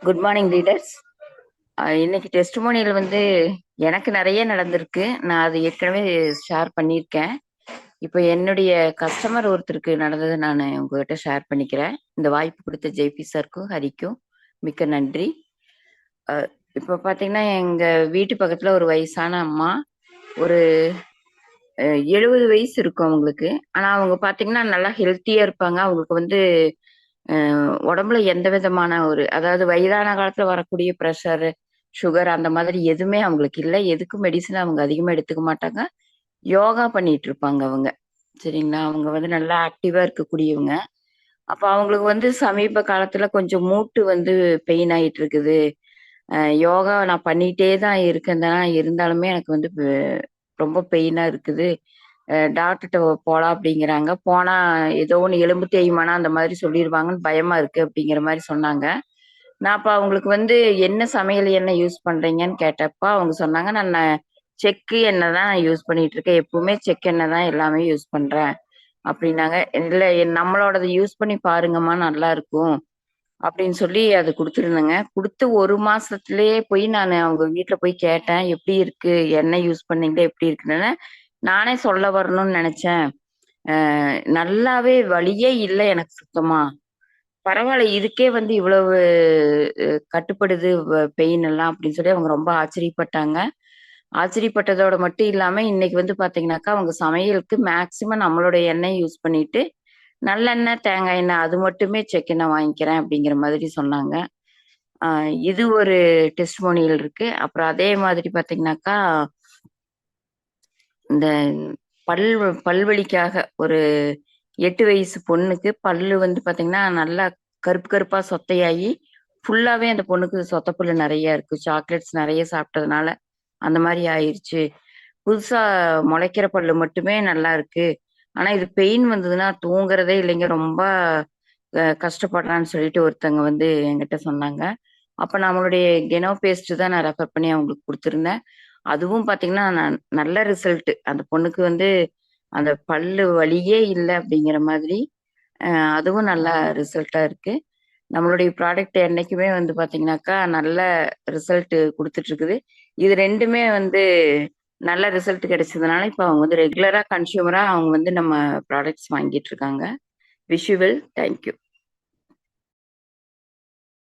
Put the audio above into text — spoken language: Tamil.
Good morning leaders. இன்னைக்கு டெஸ்டிமோனியல் வந்து எனக்கு நிறைய நடந்திருக்கு. நான் அது ஏற்கனவே ஷேர் பண்ணியிருக்கேன். இப்போ என்னுடைய கஸ்டமர் ஒருத்தருக்கு நடந்ததை நான் உங்ககிட்ட ஷேர் பண்ணிக்கிறேன். இந்த வாய்ப்பு கொடுத்த ஜேபி சாருக்கும் ஹரிக்கும் மிக்க நன்றி. இப்போ பார்த்தீங்கன்னா எங்கள் வீட்டு பக்கத்தில் ஒரு வயசான அம்மா, ஒரு 70 வயசு இருக்கும் அவங்களுக்கு. ஆனால் அவங்க பார்த்தீங்கன்னா நல்லா ஹெல்த்தியாக இருப்பாங்க. அவங்களுக்கு வந்து உடம்புல எந்த விதமான அதாவது வயதான காலத்துல வரக்கூடிய ப்ரெஷர், சுகர் அந்த மாதிரி எதுவுமே அவங்களுக்கு இல்ல. எதுக்கும் மெடிசன் அவங்க அதிகமா எடுத்துக்க மாட்டாங்க. யோகா பண்ணிட்டு இருப்பாங்க அவங்க. சரிங்களா? அவங்க வந்து நல்லா ஆக்டிவா இருக்கக்கூடியவங்க. அப்ப அவங்களுக்கு வந்து சமீப காலத்துல கொஞ்சம் மூட்டு வந்து பெயின் ஆயிட்டு இருக்குது. யோகா நான் பண்ணிட்டே தான் இருக்கேன் தான், இருந்தாலுமே எனக்கு வந்து ரொம்ப பெயினா இருக்குது. டாக்டர்ட்ட போலாம் அப்படிங்கிறாங்க. போனா ஏதோ ஒண்ணு எலும்பு தேய்மானம் அந்த மாதிரி சொல்லிருவாங்கன்னு பயமா இருக்கு அப்படிங்கிற மாரி சொன்னாங்க. நான் அப்ப அவங்களுக்கு வந்து என்ன சமையல் எண்ணெய் யூஸ் பண்றீங்கன்னு கேட்டப்ப அவங்க சொன்னாங்க, "நான் செக்கு எண்ணெய் தான் யூஸ் பண்ணிட்டு இருக்கேன். எப்பவுமே செக்கு எண்ணெய் தான் எல்லாமே யூஸ் பண்றேன்." அப்படின்னாங்க. "இல்ல நம்மளோடத யூஸ் பண்ணி பாருங்கம்மா நல்லா இருக்கும்." அப்படின்னு சொல்லி அது குடுத்துருந்தேங்க. குடுத்து 1 மாசத்திலேயே போய் நானு அவங்க வீட்ல போய் கேட்டேன். "எப்படி இருக்கு? எண்ணெய் யூஸ் பண்ணீங்களே எப்படி இருக்குன்னு?" நானே சொல்ல வரணும்னு நெனச்சேன். நல்லாவே வலியே இல்ல எனக்கு சுத்தமா. பரவால்ல இதுக்கே வந்து இவ்வளவு கட்டுப்படுது பெயின் எல்லாம் அப்படின்னு சொல்லி அவங்க ரொம்ப ஆச்சரியப்பட்டாங்க. ஆச்சரியப்பட்டதோட மட்டும் இல்லாம, இன்னைக்கு வந்து பாத்தீங்கன்னாக்கா, அவங்க சமையலுக்கு மேக்ஸிமம் நம்மளுடைய எண்ணெய் யூஸ் பண்ணிட்டு, நல்லெண்ணெய், தேங்காய் எண்ணெய் அது மட்டுமே செக்கெண்ணெய் வாங்கிக்கிறேன் அப்படிங்கிற மாதிரி சொன்னாங்க. அ இது ஒரு டெஸ்டிமோனியல் இருக்கு. அப்புறம் அதே மாதிரி பாத்தீங்கன்னாக்கா, இந்த பல் பல்வலிக்காக ஒரு 8 வயசு பொண்ணுக்கு பல்லு வந்து பாத்தீங்கன்னா, நல்லா கருப்பு கருப்பா சொத்தையாயி, ஃபுல்லாவே அந்த பொண்ணுக்கு சொத்த பல்லு நெறைய இருக்கு. சாக்லேட்ஸ் நெறைய சாப்பிட்டதுனால, அந்த மாரி ஆயிருச்சு. புதுசா முளைக்கிற பல்லு மட்டுமே நல்லா இருக்கு. ஆனா இது பெயின் வந்ததுன்னா தூங்குறதே இல்லைங்க. ரொம்ப கஷ்டப்படுறான்னு சொல்லிட்டு ஒருத்தங்க வந்து என்கிட்ட சொன்னாங்க. அப்ப நம்மளுடைய கெனோ பேஸ்ட் தான் நான் ரெஃபர் பண்ணி அவங்களுக்கு குடுத்துருந்தேன். அதுவும் பார்த்தீங்கன்னா, நல்ல ரிசல்ட். அந்த பொண்ணுக்கு வந்து அந்த பல்லு வலியே இல்ல அப்படிங்கிற மாதிரி, அ அதுவும் நல்லா ரிசல்ட்டா இருக்கு. நம்மளுடைய ப்ராடக்ட் என்னைக்குமே வந்து பார்த்தீங்கன்னாக்கா, நல்ல ரிசல்ட் குடுத்துட்டுருக்குது. இது 2மே வந்து நல்ல ரிசல்ட் கிடைச்சதுனால, இப்ப அவங்க வந்து ரெகுலரா கன்சியூமரா அவங்க வந்து நம்ம ப்ராடக்ட்ஸ் வாங்கிட்டு இருக்காங்க. Wish you well. Thank you.